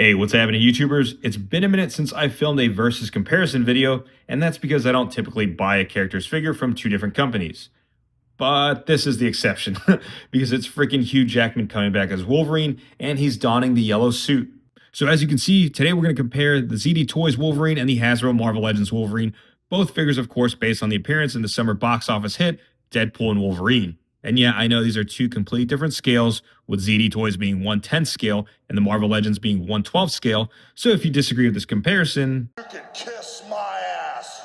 Hey, what's happening, YouTubers? It's been a minute since I filmed a versus comparison video, and that's because I don't typically buy a character's figure from two different companies. But this is the exception, because it's freaking Hugh Jackman coming back as Wolverine, and he's donning the yellow suit. So as you can see, today we're going to compare the ZD Toys Wolverine and the Hasbro Marvel Legends Wolverine, both figures, of course, based on the appearance in the summer box office hit, Deadpool and Wolverine. And yeah, I know these are two completely different scales, with ZD Toys being 1/10 scale and the Marvel Legends being 1/12 scale. So if you disagree with this comparison, you can kiss my ass.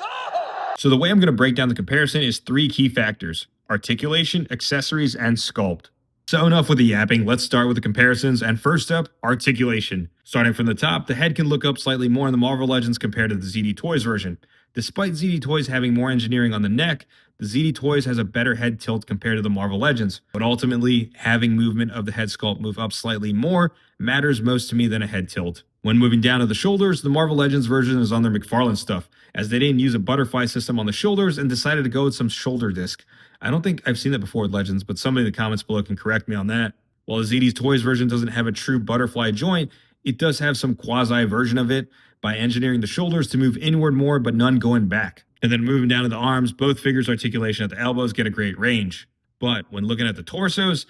So the way I'm going to break down the comparison is three key factors: articulation, accessories, and sculpt. So enough with the yapping, let's start with the comparisons, and first up, articulation. Starting from the top, the head can look up slightly more in the Marvel Legends compared to the ZD Toys version. Despite ZD Toys having more engineering on the neck, the ZD Toys has a better head tilt compared to the Marvel Legends, but ultimately, having movement of the head sculpt move up slightly more matters most to me than a head tilt. When moving down to the shoulders, the Marvel Legends version is on their McFarlane stuff, as they didn't use a butterfly system on the shoulders and decided to go with some shoulder disc. I don't think I've seen that before with Legends, but somebody in the comments below can correct me on that. While the ZD Toys version doesn't have a true butterfly joint, it does have some quasi version of it by engineering the shoulders to move inward more, but none going back. And then moving down to the arms, both figures' articulation at the elbows get a great range. But when looking at the torsos,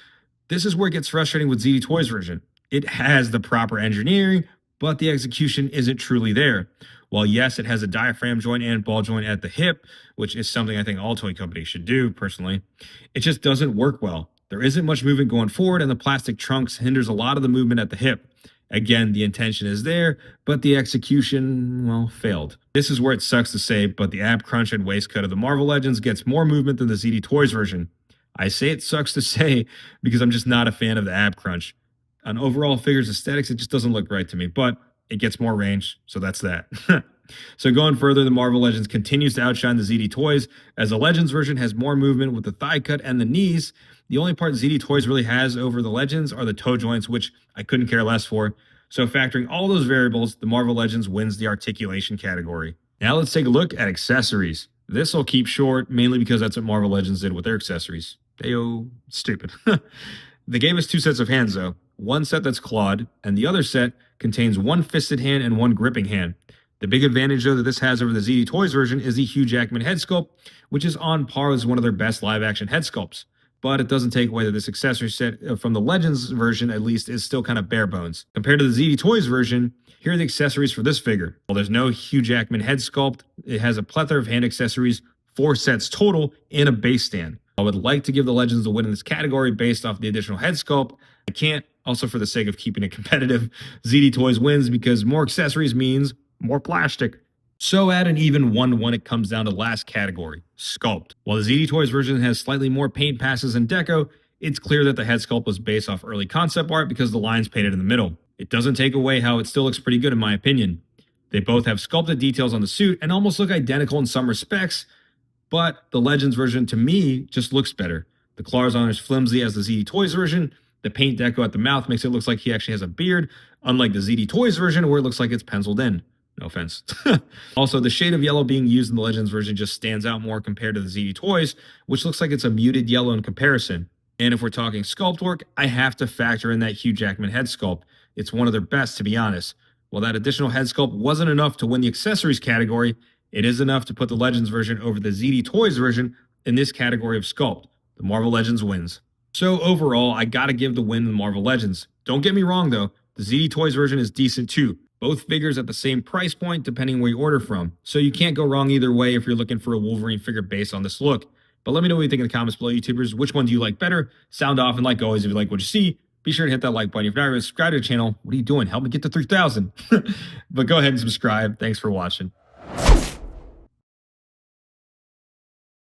this is where it gets frustrating with ZD Toys version. It has the proper engineering, but the execution isn't truly there. While yes, it has a diaphragm joint and ball joint at the hip, which is something I think all toy companies should do, personally, it just doesn't work well. There isn't much movement going forward, and the plastic trunks hinders a lot of the movement at the hip. Again, the intention is there, but the execution, well, failed. This is where it sucks to say, but the ab crunch and waist cut of the Marvel Legends gets more movement than the ZD Toys version. I say it sucks to say because I'm just not a fan of the ab crunch. On overall figures aesthetics, it just doesn't look right to me, but it gets more range, so that's that. So going further, the Marvel Legends continues to outshine the ZD Toys, as the Legends version has more movement with the thigh cut and the knees. The only part ZD Toys really has over the Legends are the toe joints, which I couldn't care less for. So factoring all those variables, the Marvel Legends wins the articulation category. Now let's take a look at accessories. This will keep short, mainly because that's what Marvel Legends did with their accessories. They-o, stupid. They gave us two sets of hands though. One set that's clawed, and the other set contains one fisted hand and one gripping hand. The big advantage, though, that this has over the ZD Toys version is the Hugh Jackman head sculpt, which is on par with one of their best live-action head sculpts. But it doesn't take away that this accessory set from the Legends version, at least, is still kind of bare bones. Compared to the ZD Toys version, here are the accessories for this figure. Well, there's no Hugh Jackman head sculpt. It has a plethora of hand accessories, 4 sets total, and a base stand. I would like to give the Legends the win in this category based off the additional head sculpt. I can't. Also, for the sake of keeping it competitive, ZD Toys wins because more accessories means more plastic. So at an even 1-1, it comes down to the last category, sculpt. While the ZD Toys version has slightly more paint passes and deco, it's clear that the head sculpt was based off early concept art because the line's painted in the middle. It doesn't take away how it still looks pretty good in my opinion. They both have sculpted details on the suit and almost look identical in some respects, but the Legends version to me just looks better. The claws aren't as flimsy as the ZD Toys version. The paint deco at the mouth makes it look like he actually has a beard, unlike the ZD Toys version where it looks like it's penciled in. No offense. Also, the shade of yellow being used in the Legends version just stands out more compared to the ZD Toys, which looks like it's a muted yellow in comparison. And if we're talking sculpt work, I have to factor in that Hugh Jackman head sculpt. It's one of their best, to be honest. While that additional head sculpt wasn't enough to win the accessories category, it is enough to put the Legends version over the ZD Toys version in this category of sculpt. The Marvel Legends wins. So overall, I gotta give the win to the Marvel Legends. Don't get me wrong though, the ZD Toys version is decent too. Both figures at the same price point depending where you order from. So you can't go wrong either way if you're looking for a Wolverine figure based on this look. But let me know what you think in the comments below, YouTubers. Which one do you like better? Sound off, and like always, if you like what you see, be sure to hit that like button. If you're not already subscribed to the channel, what are you doing? Help me get to 3,000. But go ahead and subscribe. Thanks for watching.